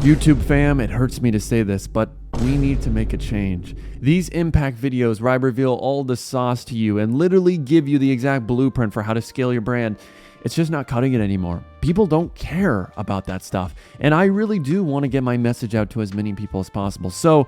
YouTube fam, it hurts me to say this, but we need to make a change. These impact videos where I reveal all the sauce to you and literally give you the exact blueprint for how to scale your brand, it's just not cutting it anymore. People don't care about that stuff. And I really do want to get my message out to as many people as possible. So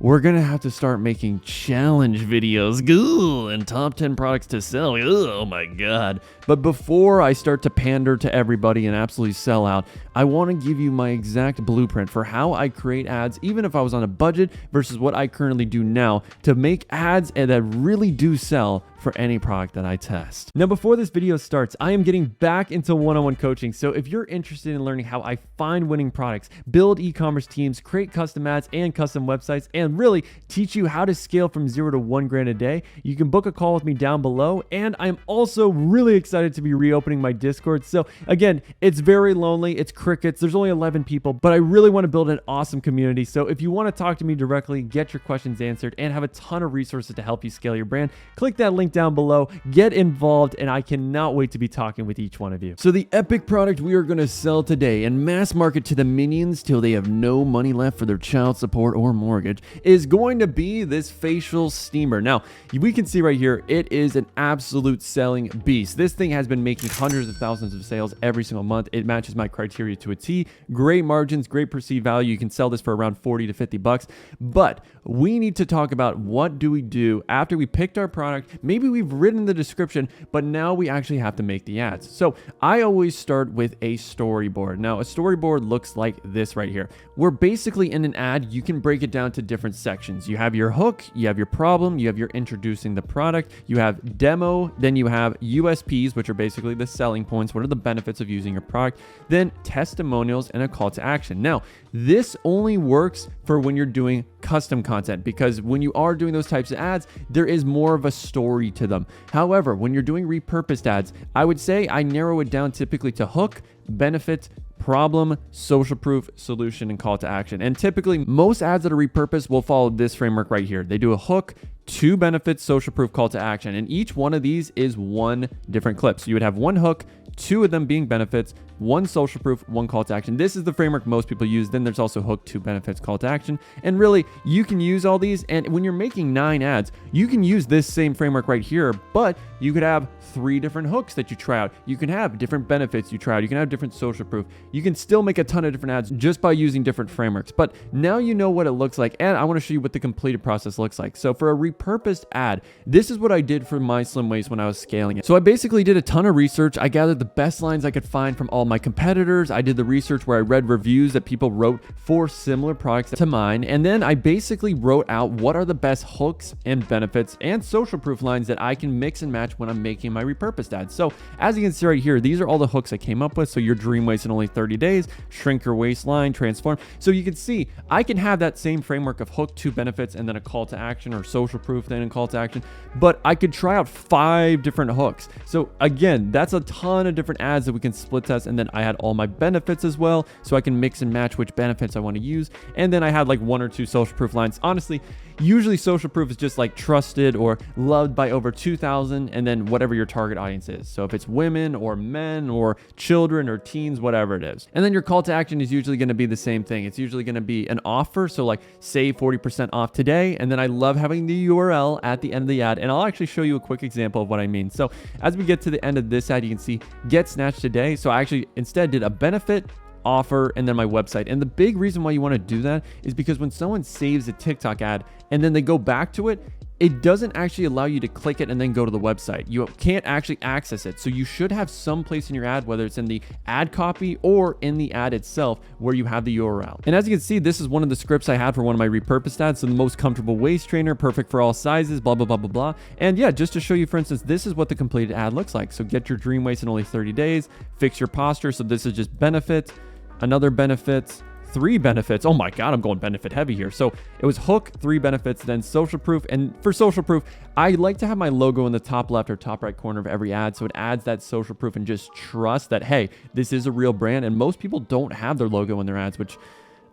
we're going to have to start making challenge videos. Ooh, and top 10 products to sell. Ooh, oh my God. But before I start to pander to everybody and absolutely sell out, I want to give you my exact blueprint for how I create ads, even if I was on a budget versus what I currently do now, to make ads that really do sell for any product that I test. Now, before this video starts, I am getting back into one-on-one coaching. So if you're interested in learning how I find winning products, build e-commerce teams, create custom ads and custom websites, and really teach you how to scale from 0 to $1,000 a day, you can book a call with me down below. And I'm also really excited to be reopening my Discord. So again, it's very lonely. It's crickets. There's only 11 people, but I really want to build an awesome community. So if you want to talk to me directly, get your questions answered, and have a ton of resources to help you scale your brand, click that link down below, get involved, and I cannot wait to be talking with each one of you. So the epic product we are going to sell today and mass market to the minions till they have no money left for their child support or mortgage is going to be this facial steamer. Now, we can see right here, it is an absolute selling beast. This thing has been making hundreds of thousands of sales every single month. It matches my criteria to a T. Great margins, great perceived value. You can sell this for around 40 to 50 bucks. But we need to talk about what do we do after we picked our product. Maybe we've written the description, but now we actually have to make the ads. So I always start with a storyboard. Now, a storyboard looks like this right here, where basically in an ad, you can break it down to different sections. You have your hook, you have your problem, you have your introducing the product, you have demo, then you have USPs, which are basically the selling points. What are the benefits of using your product? Then testimonials and a call to action. Now, this only works for when you're doing custom content, because when you are doing those types of ads, there is more of a story to them. However, when you're doing repurposed ads, I would say I narrow it down typically to hook, benefit, problem, social proof, solution, and call to action. And typically most ads that are repurposed will follow this framework right here. They do a hook, 2 benefits, social proof, call to action. And each one of these is one different clip. So you would have 1 hook, 2 of them being benefits, 1 social proof, 1 call to action. This is the framework most people use. Then there's also hook, 2 benefits, call to action. And really, you can use all these. And when you're making 9 ads, you can use this same framework right here, but you could have 3 different hooks that you try out. You can have different benefits you try out. You can have different social proof. You can still make a ton of different ads just by using different frameworks. But now you know what it looks like. And I want to show you what the completed process looks like. So for a repurposed ad, this is what I did for my Slim Waist when I was scaling it. So I basically did a ton of research. I gathered the best lines I could find from all my competitors. I did the research where I read reviews that people wrote for similar products to mine. And then I basically wrote out what are the best hooks and benefits and social proof lines that I can mix and match when I'm making my repurposed ads. So as you can see right here, these are all the hooks I came up with. So your dream waist in only 30 days, shrink your waistline, transform. So you can see I can have that same framework of hook, 2 benefits, and then a call to action, or social proof, then a call to action. But I could try out 5 different hooks. So again, that's a ton of different ads that we can split test. And then I had all my benefits as well, so I can mix and match which benefits I want to use. And then I had like 1 or 2 social proof lines. Honestly, usually social proof is just like trusted or loved by over 2,000, and then whatever your target audience is. So if it's women or men or children or teens, whatever it is. And then your call to action is usually going to be the same thing. It's usually going to be an offer. So like save 40% off today. And then I love having the URL at the end of the ad. And I'll actually show you a quick example of what I mean. So as we get to the end of this ad, you can see get snatched today. So I actually instead did a benefit, offer, and then my website. And the big reason why you want to do that is because when someone saves a TikTok ad and then they go back to it, it doesn't actually allow you to click it and then go to the website. You can't actually access it. So you should have some place in your ad, whether it's in the ad copy or in the ad itself, where you have the URL. And as you can see, this is one of the scripts I had for one of my repurposed ads. So the most comfortable waist trainer, perfect for all sizes, blah, blah, blah, blah, blah. And yeah, just to show you, for instance, this is what the completed ad looks like. So get your dream waist in only 30 days, fix your posture. So this is just benefit, another benefit, 3 benefits. Oh my God, I'm going benefit heavy here. So it was hook, 3 benefits, then social proof. And for social proof, I like to have my logo in the top left or top right corner of every ad. So it adds that social proof and just trust that, hey, this is a real brand. And most people don't have their logo in their ads, which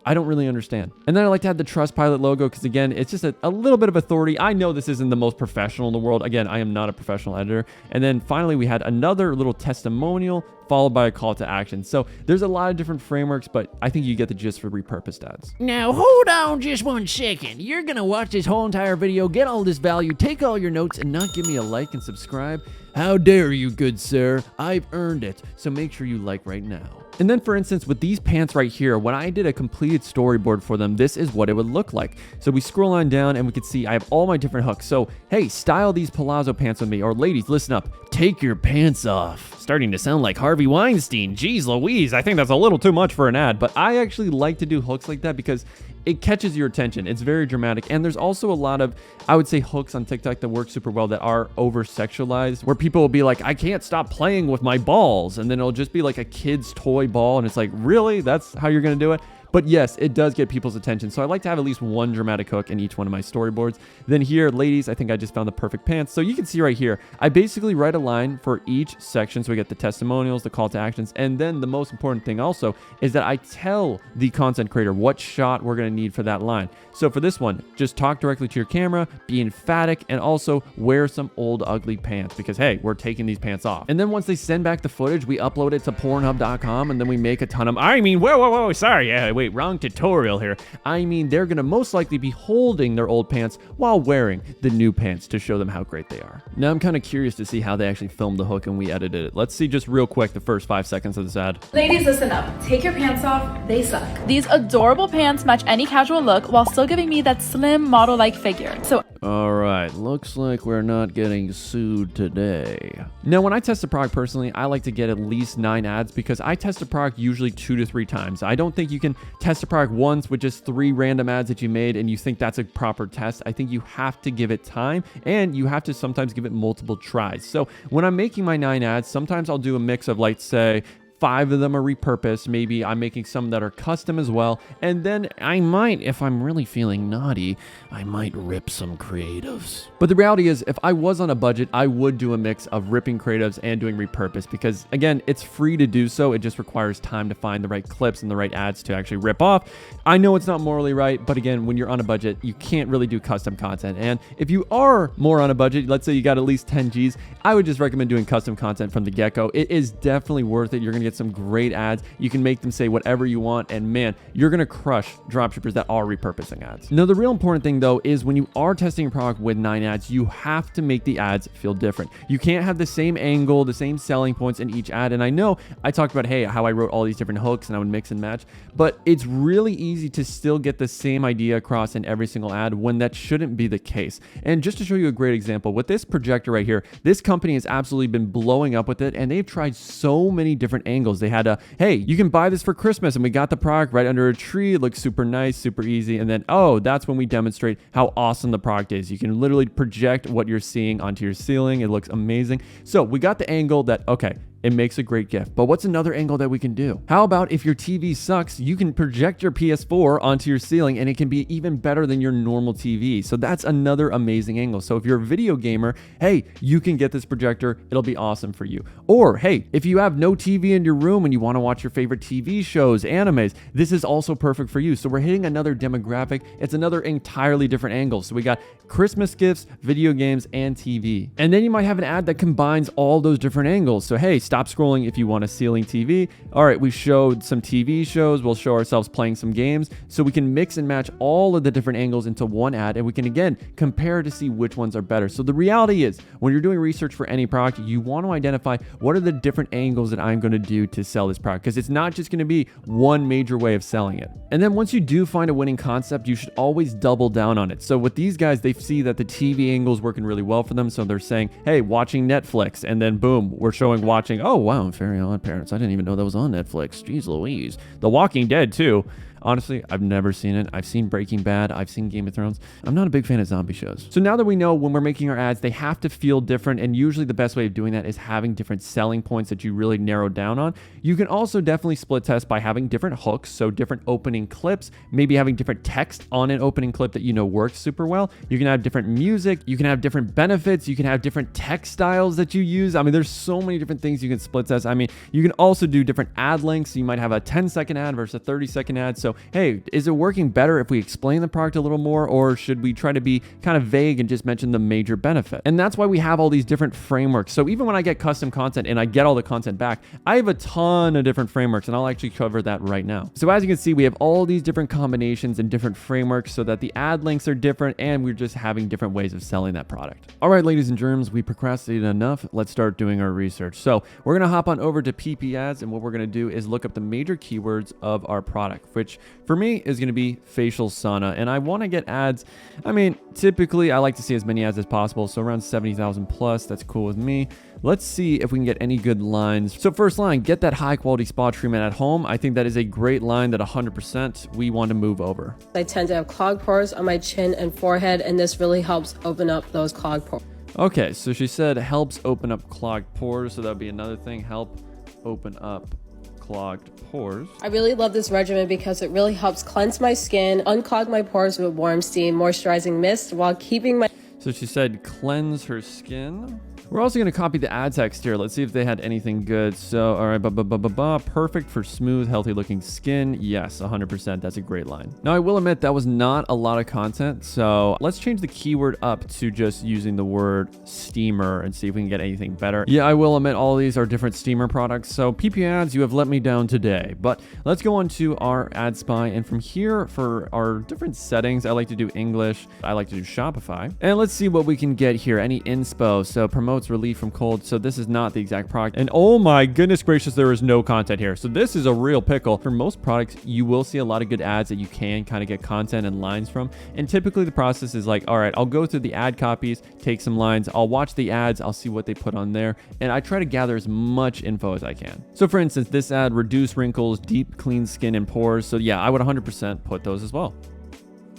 I don't really understand. And then I like to add the Trustpilot logo because, again, it's just a little bit of authority. I know this isn't the most professional in the world. Again, I am not a professional editor. And then finally, we had another little testimonial followed by a call to action. So there's a lot of different frameworks, but I think you get the gist for repurposed ads. Now hold on just 1 second. You're gonna watch this whole entire video, get all this value, take all your notes, and not give me a like and subscribe? How dare you, good sir? I've earned it. So make sure you like right now. And then, for instance, with these pants right here, when I did a completed storyboard for them, this is what it would look like. So we scroll on down and we can see I have all my different hooks. So, hey, style these palazzo pants with me. Or ladies, listen up. Take your pants off. Starting to sound like Harvey Weinstein. Jeez Louise, I think that's a little too much for an ad. But I actually like to do hooks like that because it catches your attention. It's very dramatic. And there's also a lot of, I would say, hooks on TikTok that work super well that are over-sexualized, where people will be like, I can't stop playing with my balls. And then it'll just be like a kid's toy ball. And it's like, really? That's how you're going to do it? But yes, it does get people's attention. So I like to have at least one dramatic hook in each one of my storyboards. Then here, ladies, I think I just found the perfect pants. So you can see right here, I basically write a line for each section. So we get the testimonials, the call to actions. And then the most important thing also is that I tell the content creator what shot we're going to need for that line. So for this one, just talk directly to your camera, be emphatic, and also wear some old ugly pants because, hey, we're taking these pants off. And then once they send back the footage, we upload it to Pornhub.com and then we make a ton of, whoa, sorry, wait, wrong tutorial here. I mean, they're going to most likely be holding their old pants while wearing the new pants to show them how great they are. Now, I'm kind of curious to see how they actually filmed the hook and we edited it. Let's see just real quick the first 5 seconds of this ad. Ladies, listen up. Take your pants off. They suck. These adorable pants match any casual look while still giving me that slim model-like figure. So all right, looks like we're not getting sued today. Now, when I test a product personally, I like to get at least 9 ads because I test a product usually 2 to 3 times. I don't think you can test a product once with just 3 random ads that you made and you think that's a proper test. I think you have to give it time and you have to sometimes give it multiple tries. So when I'm making my 9 ads, sometimes I'll do a mix of, like, say, 5 of them are repurposed. Maybe I'm making some that are custom as well. And then I might, if I'm really feeling naughty, I might rip some creatives. But the reality is, if I was on a budget, I would do a mix of ripping creatives and doing repurposed because, again, it's free to do so. It just requires time to find the right clips and the right ads to actually rip off. I know it's not morally right, but again, when you're on a budget, you can't really do custom content. And if you are more on a budget, let's say you got at least 10 G's, I would just recommend doing custom content from the get-go. It is definitely worth it. You're going to get some great ads. You can make them say whatever you want, and man, you're gonna crush dropshippers that are repurposing ads. Now, the real important thing though is when you are testing a product with 9 ads, you have to make the ads feel different. You can't have the same angle, the same selling points in each ad. And I know I talked about, hey, how I wrote all these different hooks and I would mix and match, but it's really easy to still get the same idea across in every single ad when that shouldn't be the case. And just to show you a great example, with this projector right here, this company has absolutely been blowing up with it, and they've tried so many different angles. They had a, hey, you can buy this for Christmas, and we got the product right under a tree. It looks super nice, super easy. And then, oh, that's when we demonstrate how awesome the product is. You can literally project what you're seeing onto your ceiling. It looks amazing. So we got the angle that, okay, it makes a great gift. But what's another angle that we can do? How about if your TV sucks, you can project your PS4 onto your ceiling and it can be even better than your normal TV. So that's another amazing angle. So if you're a video gamer, hey, you can get this projector. It'll be awesome for you. Or hey, if you have no TV in your room and you want to watch your favorite TV shows, animes, this is also perfect for you. So we're hitting another demographic. It's another entirely different angle. So we got Christmas gifts, video games, and TV. And then you might have an ad that combines all those different angles. So hey, stop scrolling if you want a ceiling TV. All right, we showed some TV shows. We'll show ourselves playing some games. So we can mix and match all of the different angles into one ad, and we can, again, compare to see which ones are better. So the reality is, when you're doing research for any product, you want to identify what are the different angles that I'm going to do to sell this product, because it's not just going to be one major way of selling it. And then once you do find a winning concept, you should always double down on it. So with these guys, they see that the TV angle is working really well for them. So they're saying, hey, watching Netflix, and then boom, we're showing watching, oh wow, Very Odd Parents. I didn't even know that was on Netflix. Jeez Louise. The Walking Dead too. Honestly, I've never seen it. I've seen Breaking Bad. I've seen Game of Thrones. I'm not a big fan of zombie shows. So now that we know when we're making our ads, they have to feel different. And usually the best way of doing that is having different selling points that you really narrow down on. You can also definitely split test by having different hooks. So different opening clips, maybe having different text on an opening clip that you know works super well. You can have different music. You can have different benefits. You can have different text styles that you use. I mean, there's so many different things you can split test. I mean, you can also do different ad lengths. You might have a 10-second ad versus a 30-second ad. So So, hey, is it working better if we explain the product a little more, or should we try to be kind of vague and just mention the major benefit? And that's why we have all these different frameworks. So even when I get custom content and I get all the content back, I have a ton of different frameworks, and I'll actually cover that right now. So as you can see, we have all these different combinations and different frameworks so that the ad links are different, and we're just having different ways of selling that product. All right, ladies and germs, we procrastinated enough. Let's start doing our research. So we're gonna hop on over to PIPIads, and what we're gonna do is look up the major keywords of our product, which for me is gonna be facial sauna. And I wanna get ads. I mean, typically I like to see as many ads as possible. So around 70,000 plus, that's cool with me. Let's see if we can get any good lines. So first line, get that high quality spa treatment at home. I think that is a great line that 100% we want to move over. I tend to have clogged pores on my chin and forehead, and this really helps open up those clogged pores. Okay, so she said helps open up clogged pores. So that'd be another thing, help open up clogged pores. I really love this regimen because it really helps cleanse my skin, unclog my pores with warm steam, moisturizing mist while keeping my... So she said cleanse her skin. We're also going to copy the ad text here. Let's see if they had anything good. So, all right, perfect for smooth, healthy looking skin. Yes, 100%. That's a great line. Now, I will admit that was not a lot of content. So let's change the keyword up to just using the word steamer and see if we can get anything better. Yeah, I will admit all these are different steamer products. So PIPIads, you have let me down today. But let's go on to our Adspy. And from here, for our different settings, I like to do English. I like to do Shopify. And let's see what we can get here. Any inspo. So promotes relief from cold. So this is not the exact product. And oh my goodness gracious, there is no content here. So this is a real pickle. For most products, you will see a lot of good ads that you can kind of get content and lines from. And typically the process is like, all right, I'll go through the ad copies, take some lines, I'll watch the ads, I'll see what they put on there, and I try to gather as much info as I can. So for instance, this ad, reduce wrinkles, deep clean skin and pores. So yeah, I would 100% put those as well.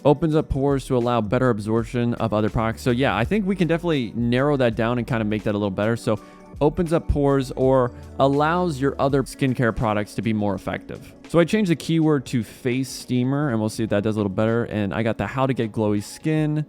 Opens up pores to allow better absorption of other products. So yeah, I think we can definitely narrow that down and kind of make that a little better. So opens up pores or allows your other skincare products to be more effective. So I changed the keyword to face steamer, and we'll see if that does a little better. And I got the how to get glowy skin.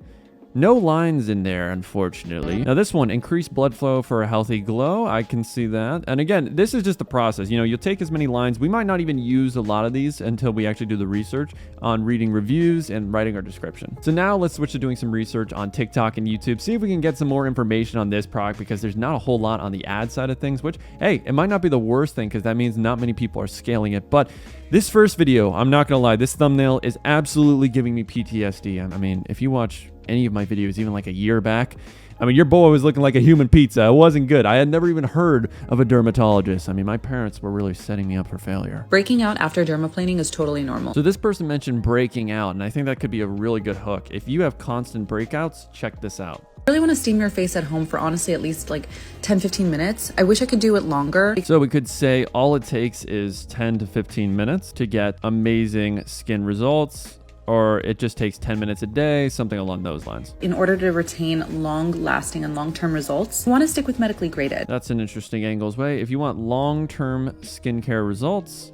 No lines in there, unfortunately. Now this one, increase blood flow for a healthy glow. I can see that. And again, this is just the process. You know, you'll take as many lines. We might not even use a lot of these until we actually do the research on reading reviews and writing our description. So now let's switch to doing some research on TikTok and YouTube. See if we can get some more information on this product, because there's not a whole lot on the ad side of things, which, hey, it might not be the worst thing, because that means not many people are scaling it. But this first video, I'm not gonna lie, this thumbnail is absolutely giving me PTSD. I mean, if you watch any of my videos, even like a year back, I mean, your boy was looking like a human pizza. It wasn't good. I had never even heard of a dermatologist. I mean, my parents were really setting me up for failure. Breaking out after dermaplaning is totally normal. So this person mentioned breaking out, and I think that could be a really good hook. If you have constant breakouts, check this out. I really want to steam your face at home for honestly at least like 10-15 minutes. I wish I could do it longer. So we could say all it takes is 10 to 15 minutes to get amazing skin results, or it just takes 10 minutes a day, something along those lines. In order to retain long-lasting and long-term results, you want to stick with medically graded. That's an interesting angle's way. If you want long-term skincare results,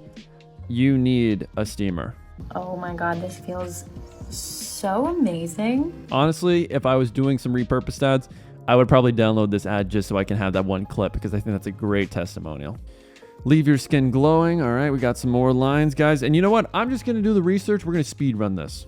you need a steamer. Oh my God, this feels so amazing. Honestly, if I was doing some repurposed ads, I would probably download this ad just so I can have that one clip, because I think that's a great testimonial. Leave your skin glowing. All right, we got some more lines, guys. And you know what? I'm just going to do the research. We're going to speed run this.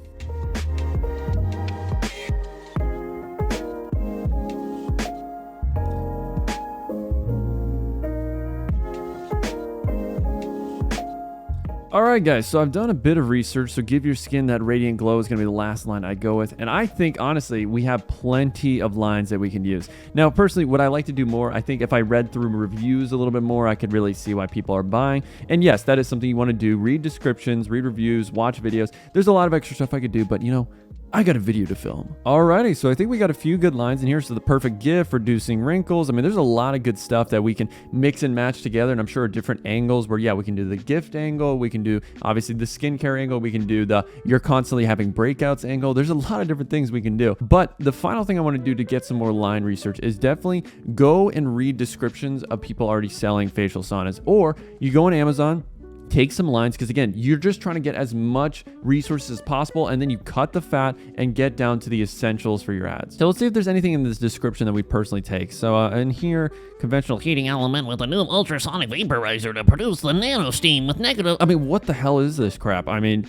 All right, guys, so I've done a bit of research. So give your skin that radiant glow is going to be the last line I go with. And I think, honestly, we have plenty of lines that we can use. Now, personally, what I like to do more, I think if I read through reviews a little bit more, I could really see why people are buying. And yes, that is something you want to do. Read descriptions, read reviews, watch videos. There's a lot of extra stuff I could do, but you know, I got a video to film. Alrighty, so I think we got a few good lines in here. So the perfect gift, reducing wrinkles. I mean, there's a lot of good stuff that we can mix and match together. And I'm sure different angles where, yeah, we can do the gift angle. We can do, obviously, the skincare angle. We can do the you're constantly having breakouts angle. There's a lot of different things we can do. But the final thing I want to do to get some more line research is definitely go and read descriptions of people already selling facial saunas. Or you go on Amazon, take some lines, because again, you're just trying to get as much resources as possible, and then you cut the fat and get down to the essentials for your ads. So let's see if there's anything in this description that we personally take. So in here, conventional heating element with a new ultrasonic vaporizer to produce the nano steam with negative. I mean, what the hell is this crap? I mean,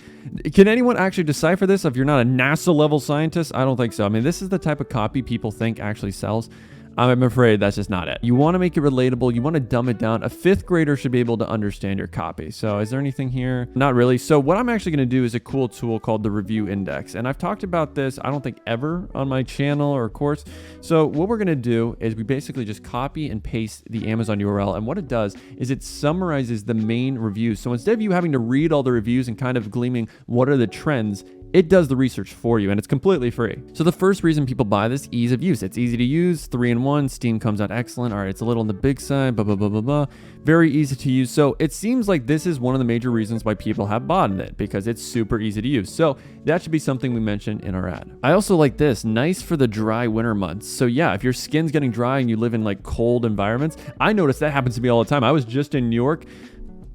can anyone actually decipher this? If you're not a NASA level scientist, I don't think so. I mean, this is the type of copy people think actually sells. I'm afraid that's just not it. You want to make it relatable. You want to dumb it down. A 5th grader should be able to understand your copy. So is there anything here? Not really. So what I'm actually going to do is a cool tool called the Review Index. And I've talked about this, I don't think ever on my channel or course. So what we're going to do is we basically just copy and paste the Amazon URL. And what it does is it summarizes the main reviews. So instead of you having to read all the reviews and kind of gleaming what are the trends, it does the research for you, and it's completely free. So the first reason people buy this, ease of use. It's easy to use, 3-in-1, Steam comes out excellent. All right, it's a little on the big side, blah, blah, blah, blah, blah. Very easy to use. So it seems like this is one of the major reasons why people have bought it, because it's super easy to use. So that should be something we mention in our ad. I also like this, nice for the dry winter months. So yeah, if your skin's getting dry and you live in like cold environments, I notice that happens to me all the time. I was just in New York.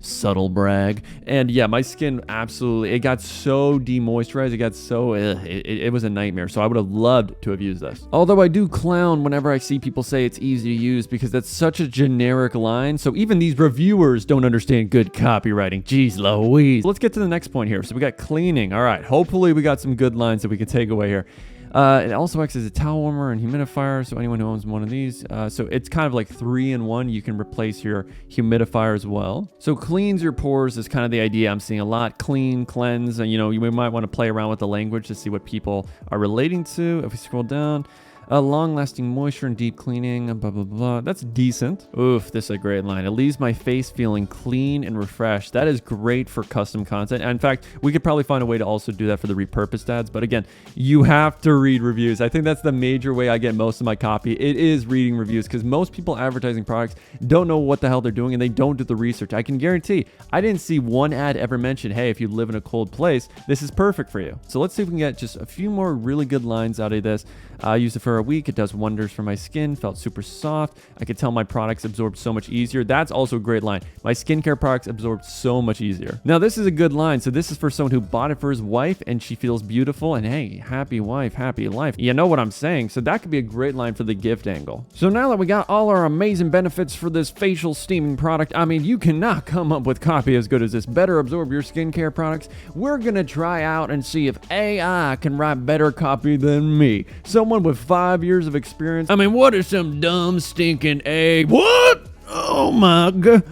Subtle brag. And yeah, my skin absolutely, it got so demoisturized. It got so, it was a nightmare. So I would have loved to have used this. Although I do clown whenever I see people say it's easy to use, because that's such a generic line. So even these reviewers don't understand good copywriting. Jeez Louise. Let's get to the next point here. So we got cleaning. All right. Hopefully we got some good lines that we can take away here. It also acts as a towel warmer and humidifier, so anyone who owns one of these. So it's kind of like 3-in-1. You can replace your humidifier as well. So cleans your pores is kind of the idea I'm seeing a lot. Clean, cleanse, and you might want to play around with the language to see what people are relating to. If we scroll down, long-lasting moisture and deep cleaning, blah, blah, blah. That's decent. Oof, this is a great line. It leaves my face feeling clean and refreshed. That is great for custom content. And in fact, we could probably find a way to also do that for the repurposed ads. But again, you have to read reviews. I think that's the major way I get most of my copy. It is reading reviews, because most people advertising products don't know what the hell they're doing, and they don't do the research. I can guarantee I didn't see one ad ever mention, hey, if you live in a cold place, this is perfect for you. So let's see if we can get just a few more really good lines out of this. I used it for a week. It does wonders for my skin. Felt super soft. I could tell my products absorbed so much easier. That's also a great line. My skincare products absorbed so much easier. Now, this is a good line. So this is for someone who bought it for his wife and she feels beautiful. And hey, happy wife, happy life. You know what I'm saying? So that could be a great line for the gift angle. So now that we got all our amazing benefits for this facial steaming product, I mean, you cannot come up with copy as good as this. Better absorb your skincare products. We're going to try out and see if AI can write better copy than me. Someone with 5 years of experience. I mean, what are some dumb stinking egg? What? Oh my god.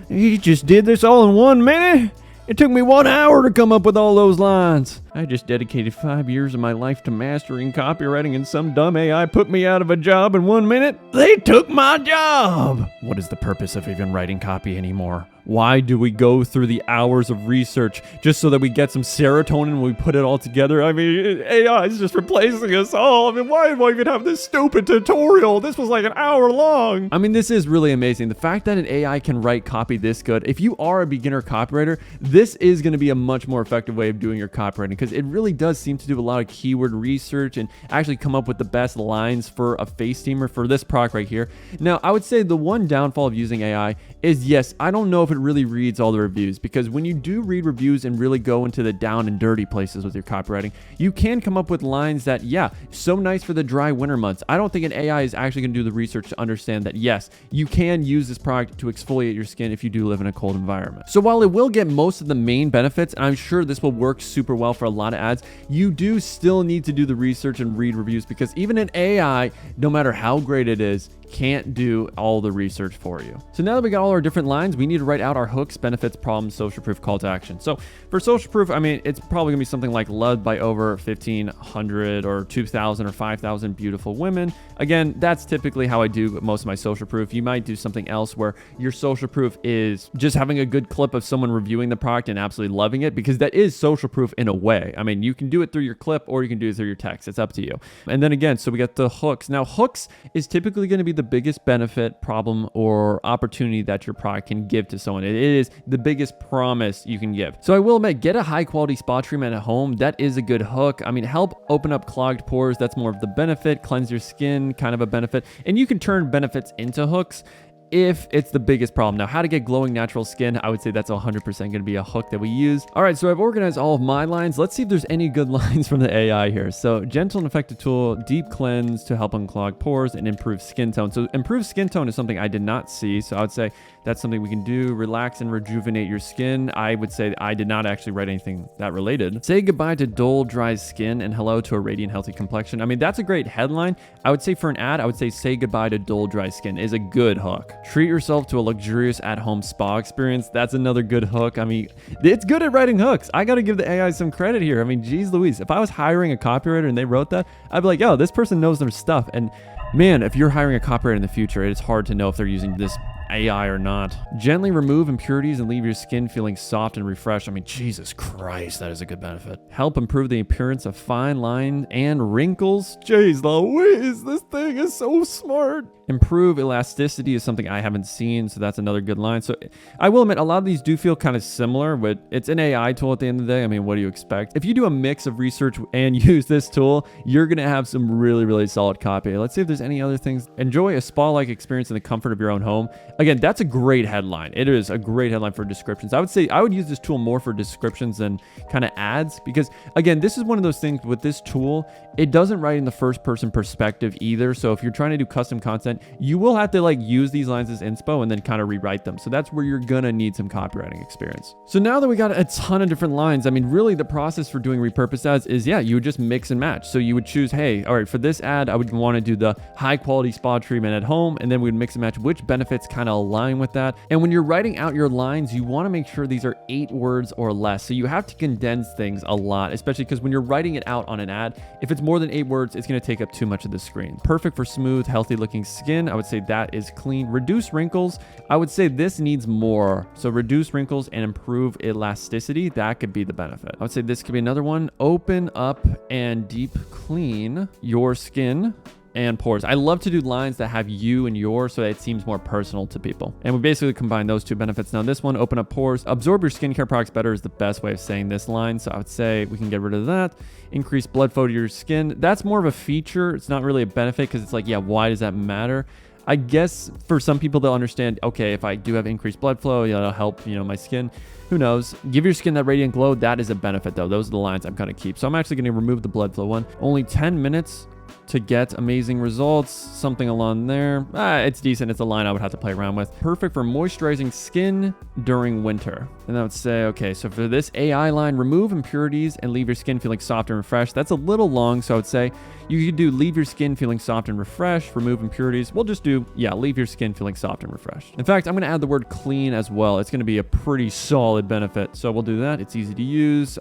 He just did this all in 1 minute? It took me 1 hour to come up with all those lines. I just dedicated 5 years of my life to mastering copywriting, and some dumb AI put me out of a job in 1 minute? They took my job! What is the purpose of even writing copy anymore? Why do we go through the hours of research just so that we get some serotonin when we put it all together? I mean, AI is just replacing us all. I mean, why do I even have this stupid tutorial? This was like an hour long. I mean, this is really amazing. The fact that an AI can write copy this good, if you are a beginner copywriter, this is going to be a much more effective way of doing your copywriting, because it really does seem to do a lot of keyword research and actually come up with the best lines for a face steamer for this product right here. Now, I would say the one downfall of using AI is, yes, I don't know if it really reads all the reviews, because when you do read reviews and really go into the down and dirty places with your copywriting, you can come up with lines that, yeah, so nice for the dry winter months. I don't think an AI is actually going to do the research to understand that, yes, you can use this product to exfoliate your skin if you do live in a cold environment. So while it will get most of the main benefits, and I'm sure this will work super well for a lot of ads, you do still need to do the research and read reviews, because even an AI, no matter how great it is, can't do all the research for you. So now that we got all our different lines, we need to write out our hooks, benefits, problems, social proof, call to action. So for social proof, I mean, it's probably gonna be something like loved by over 1,500 or 2,000 or 5,000 beautiful women. Again, that's typically how I do most of my social proof. You might do something else where your social proof is just having a good clip of someone reviewing the product and absolutely loving it, because that is social proof in a way. I mean, you can do it through your clip or you can do it through your text. It's up to you. And then again, so we got the hooks. Now, hooks is typically going to be the biggest benefit, problem, or opportunity that your product can give to someone. It is the biggest promise you can give. So I will admit, get a high quality spa treatment at home. That is a good hook. I mean, help open up clogged pores. That's more of the benefit. Cleanse your skin, kind of a benefit. And you can turn benefits into hooks. if it's the biggest problem. Now, how to get glowing natural skin, I would say that's 100% going to be a hook that we use. All right, so I've organized all of my lines. Let's see if there's any good lines from the AI here. So gentle and effective tool, deep cleanse to help unclog pores and improve skin tone. So improve skin tone is something I did not see. So I would say that's something we can do. Relax and rejuvenate your skin. I would say I did not actually write anything that related. Say goodbye to dull, dry skin and hello to a radiant, healthy complexion. I mean, that's a great headline. I would say for an ad, I would say goodbye to dull, dry skin is a good hook. Treat yourself to a luxurious at-home spa experience. That's another good hook. I mean, it's good at writing hooks. I got to give the AI some credit here. I mean, geez Louise, if I was hiring a copywriter and they wrote that, I'd be like, yo, this person knows their stuff. And man, if you're hiring a copywriter in the future, it's hard to know if they're using this AI or not. Gently remove impurities and leave your skin feeling soft and refreshed. I mean, Jesus Christ, that is a good benefit. Help improve the appearance of fine lines and wrinkles. Jeez Louise, this thing is so smart. Improve elasticity is something I haven't seen, so that's another good line. So I will admit, a lot of these do feel kind of similar, but it's an AI tool at the end of the day. I mean, what do you expect? If you do a mix of research and use this tool, you're going to have some really, really solid copy. Let's see if there's any other things. Enjoy a spa-like experience in the comfort of your own home. Again, that's a great headline. It is a great headline for descriptions. I would say I would use this tool more for descriptions than kind of ads, because again, this is one of those things with this tool, it doesn't write in the first person perspective either. So if you're trying to do custom content, you will have to like use these lines as inspo and then kind of rewrite them. So that's where you're gonna need some copywriting experience. So now that we got a ton of different lines, I mean, really the process for doing repurposed ads is, yeah, you would just mix and match. So you would choose, hey, all right, for this ad, I would want to do the high quality spa treatment at home. And then we'd mix and match which benefits kind of align with that. And when you're writing out your lines, you want to make sure these are 8 words or less. So you have to condense things a lot, especially because when you're writing it out on an ad, if it's more than 8 words, it's going to take up too much of the screen. Perfect for smooth, healthy looking skin. I would say that is clean. Reduce wrinkles. I would say this needs more. So reduce wrinkles and improve elasticity. That could be the benefit. I would say this could be another one. Open up and deep clean your skin and pores. I love to do lines that have you and your so that it seems more personal to people. And we basically combine those two benefits. Now this one, open up pores. Absorb your skincare products better is the best way of saying this line. So I would say we can get rid of that. Increase blood flow to your skin. That's more of a feature. It's not really a benefit because it's like, yeah, why does that matter? I guess for some people, they'll understand, okay, if I do have increased blood flow, it'll help, my skin. Who knows? Give your skin that radiant glow. That is a benefit though. Those are the lines I'm going to keep. So I'm actually going to remove the blood flow one. Only 10 minutes to get amazing results, something along there. It's decent. It's a line I would have to play around with. Perfect for moisturizing skin during winter. And I would say, okay, so for this AI line, remove impurities and leave your skin feeling soft and refreshed. That's a little long, so I would say you could do leave your skin feeling soft and refreshed, remove impurities. We'll just do, yeah, leave your skin feeling soft and refreshed. In fact, I'm going to add the word clean as well. It's going to be a pretty solid benefit. So we'll do that. It's easy to use.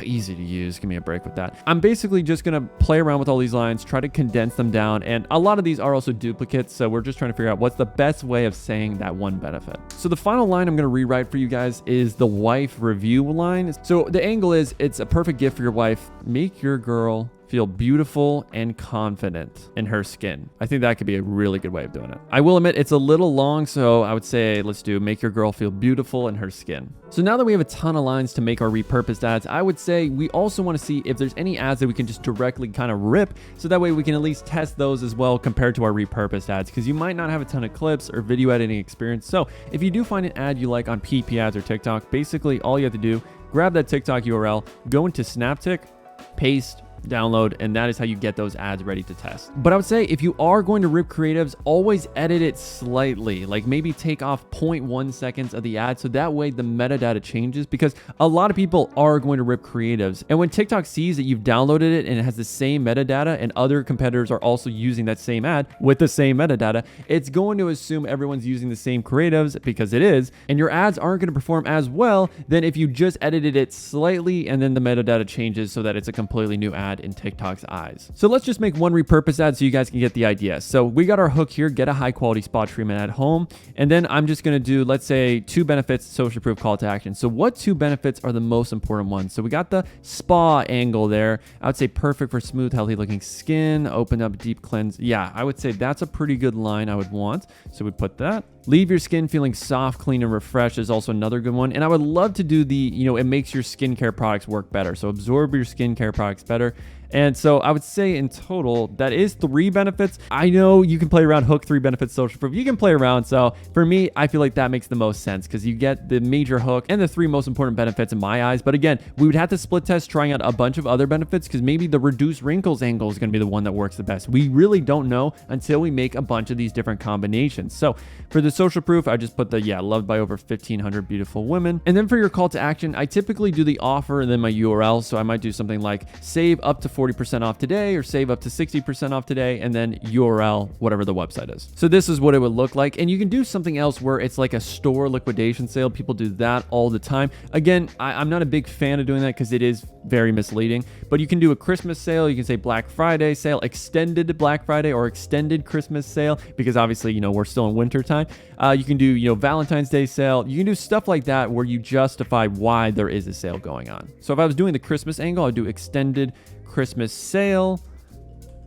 Easy to use. Give me a break with that. I'm basically just going to play around with all these lines, try to condense them down. And a lot of these are also duplicates. So we're just trying to figure out what's the best way of saying that one benefit. So the final line I'm going to rewrite for you guys is the wife review line. So the angle is, it's a perfect gift for your wife. Make your girl feel beautiful and confident in her skin. I think that could be a really good way of doing it. I will admit it's a little long, so I would say let's do make your girl feel beautiful in her skin. So now that we have a ton of lines to make our repurposed ads, I would say we also want to see if there's any ads that we can just directly kind of rip, so that way we can at least test those as well compared to our repurposed ads, because you might not have a ton of clips or video editing experience. So if you do find an ad you like on PIPIads or TikTok, basically all you have to do, grab that TikTok URL, go into Snaptic, paste, download, and that is how you get those ads ready to test. But I would say if you are going to rip creatives, always edit it slightly, like maybe take off 0.1 seconds of the ad, so that way the metadata changes, because a lot of people are going to rip creatives. And when TikTok sees that you've downloaded it and it has the same metadata and other competitors are also using that same ad with the same metadata, it's going to assume everyone's using the same creatives, because it is, and your ads aren't going to perform as well than if you just edited it slightly and then the metadata changes so that it's a completely new ad in TikTok's eyes. So let's just make one repurposed ad so you guys can get the idea. So we got our hook here, get a high quality spa treatment at home. And then I'm just going to do, let's say 2 benefits, social proof call to action. So what 2 benefits are the most important ones? So we got the spa angle there. I would say perfect for smooth, healthy looking skin, open up, deep cleanse. Yeah, I would say that's a pretty good line I would want. So we put that. Leave your skin feeling soft, clean, and refreshed is also another good one. And I would love to do the, it makes your skincare products work better. So absorb your skincare products better. And so I would say in total, that is 3 benefits. I know you can play around hook 3 benefits, social proof. You can play around. So for me, I feel like that makes the most sense because you get the major hook and the 3 most important benefits in my eyes. But again, we would have to split test trying out a bunch of other benefits because maybe the reduced wrinkles angle is going to be the one that works the best. We really don't know until we make a bunch of these different combinations. So for the social proof, I just put the, loved by over 1,500 beautiful women. And then for your call to action, I typically do the offer and then my URL. So I might do something like save up to 40% off today or save up to 60% off today, and then URL, whatever the website is. So this is what it would look like. And you can do something else where it's like a store liquidation sale. People do that all the time. Again, I'm not a big fan of doing that because it is very misleading, but you can do a Christmas sale. You can say Black Friday sale, extended Black Friday or extended Christmas sale, because obviously, we're still in winter time. You can do, Valentine's Day sale. You can do stuff like that where you justify why there is a sale going on. So if I was doing the Christmas angle, I'd do extended Christmas sale,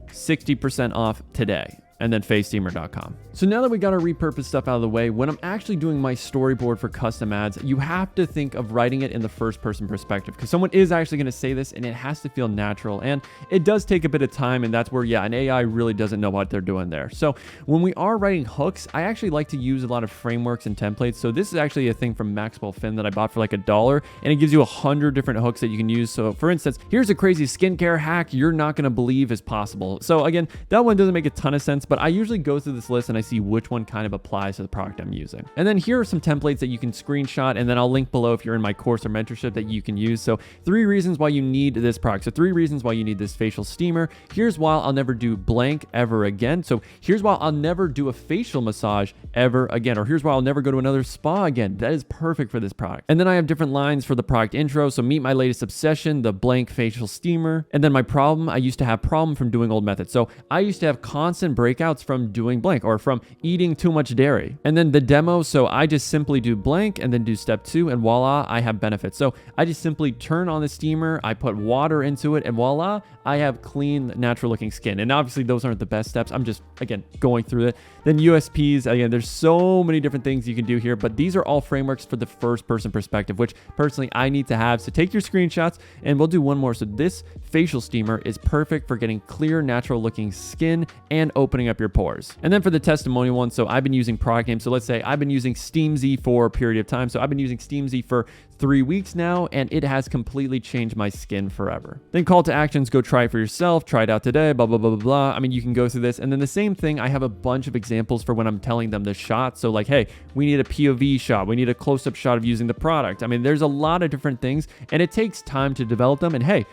60% off today, and then facesteamer.com. So now that we got our repurposed stuff out of the way, when I'm actually doing my storyboard for custom ads, you have to think of writing it in the first person perspective because someone is actually going to say this and it has to feel natural. And it does take a bit of time, and that's where, an AI really doesn't know what they're doing there. So when we are writing hooks, I actually like to use a lot of frameworks and templates. So this is actually a thing from Maxwell Finn that I bought for like $1, and it gives you 100 different hooks that you can use. So for instance, here's a crazy skincare hack you're not going to believe is possible. So again, that one doesn't make a ton of sense, but I usually go through this list and I see which one kind of applies to the product I'm using. And then here are some templates that you can screenshot, and then I'll link below if you're in my course or mentorship that you can use. So 3 reasons why you need this product. So 3 reasons why you need this facial steamer. Here's why I'll never do blank ever again. So here's why I'll never do a facial massage ever again. Or here's why I'll never go to another spa again. That is perfect for this product. And then I have different lines for the product intro. So meet my latest obsession, the blank facial steamer. And then my problem, I used to have problem from doing old methods. So I used to have constant breakouts from doing blank or from eating too much dairy. And then the demo, so I just simply do blank and then do step 2 and voila, I have benefits. So I just simply turn on the steamer, I put water into it, and voila, I have clean, natural looking skin. And obviously those aren't the best steps. I'm just, again, going through it. Then USPs, again, there's so many different things you can do here, but these are all frameworks for the first person perspective, which personally I need to have. So take your screenshots and we'll do one more. So this facial steamer is perfect for getting clear, natural looking skin and opening up your pores. And then for the testimonial one, so I've been using product names. So let's say I've been using SteamZ for a period of time. So I've been using SteamZ for 3 weeks now, and it has completely changed my skin forever. Then call to actions, go try it for yourself, try it out today, blah, blah, blah, blah, blah. I mean, you can go through this. And then the same thing, I have a bunch of examples for when I'm telling them the shot. So like, hey, we need a POV shot. We need a close-up shot of using the product. I mean, there's a lot of different things, and it takes time to develop them. And hey,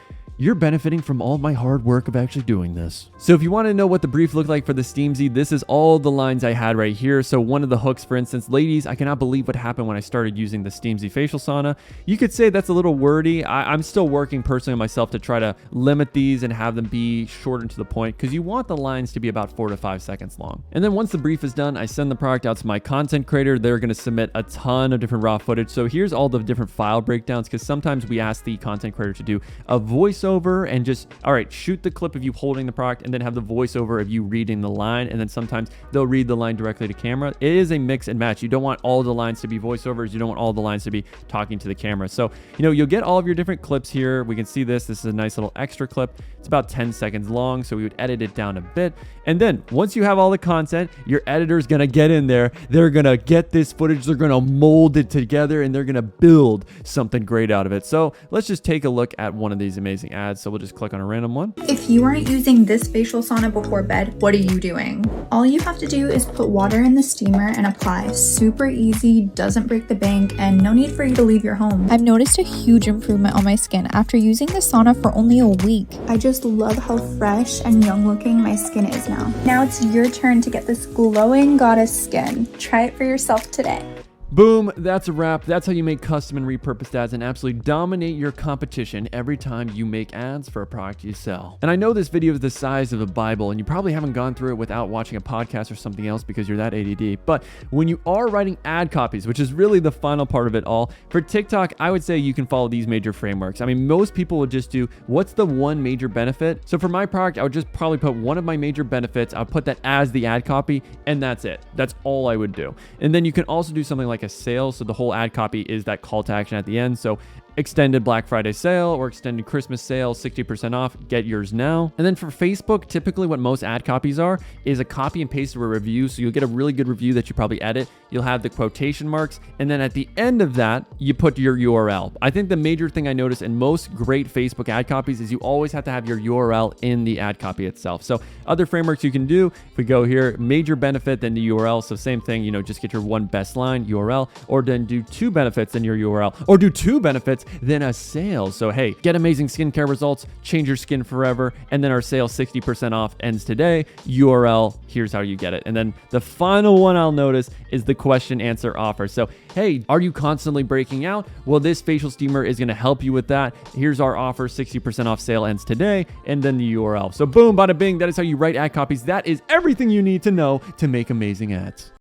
you're benefiting from all my hard work of actually doing this. So if you want to know what the brief looked like for the SteamZ, this is all the lines I had right here. So one of the hooks, for instance, ladies, I cannot believe what happened when I started using the SteamZ facial sauna. You could say that's a little wordy. I'm still working personally on myself to try to limit these and have them be short and to the point because you want the lines to be about 4 to 5 seconds long. And then once the brief is done, I send the product out to my content creator. They're going to submit a ton of different raw footage. So here's all the different file breakdowns because sometimes we ask the content creator to do a voiceover and just, all right, shoot the clip of you holding the product and then have the voiceover of you reading the line. And then sometimes they'll read the line directly to camera. It is a mix and match. You don't want all the lines to be voiceovers. You don't want all the lines to be talking to the camera. So, you'll get all of your different clips here. We can see this. This is a nice little extra clip. It's about 10 seconds long. So we would edit it down a bit. And then once you have all the content, your editor's going to get in there. They're going to get this footage. They're going to mold it together and they're going to build something great out of it. So let's just take a look at one of these amazing ads. So we'll just click on a random one. If you aren't using this facial sauna before bed, what are you doing? All you have to do is put water in the steamer and apply. Super easy, doesn't break the bank, and no need for you to leave your home. I've noticed a huge improvement on my skin after using the sauna for only a week. I just love how fresh and young looking my skin is now. Now it's your turn to get this glowing goddess skin. Try it for yourself today. Boom, that's a wrap. That's how you make custom and repurposed ads and absolutely dominate your competition every time you make ads for a product you sell. And I know this video is the size of a Bible and you probably haven't gone through it without watching a podcast or something else because you're that ADD. But when you are writing ad copies, which is really the final part of it all, for TikTok, I would say you can follow these major frameworks. I mean, most people would just do, what's the one major benefit? So for my product, I would just probably put one of my major benefits. I'll put that as the ad copy and that's it. That's all I would do. And then you can also do something like a sale. So the whole ad copy is that call to action at the end. So extended Black Friday sale or extended Christmas sale, 60% off, get yours now. And then for Facebook, typically what most ad copies are is a copy and paste of a review. So you'll get a really good review that you probably edit. You'll have the quotation marks. And then at the end of that, you put your URL. I think the major thing I notice in most great Facebook ad copies is you always have to have your URL in the ad copy itself. So other frameworks you can do, if we go here, major benefit, then the URL. So same thing, just get your one best line URL, or then do 2 benefits in your URL, or do 2 benefits, then a sale. So hey, get amazing skincare results, change your skin forever, and then our sale 60% off ends today. URL, here's how you get it. And then the final one I'll notice is the question answer offer. So hey, are you constantly breaking out? Well, this facial steamer is going to help you with that. Here's our offer, 60% off, sale ends today, and then the URL. So boom, bada bing, that is how you write ad copies. That is everything you need to know to make amazing ads.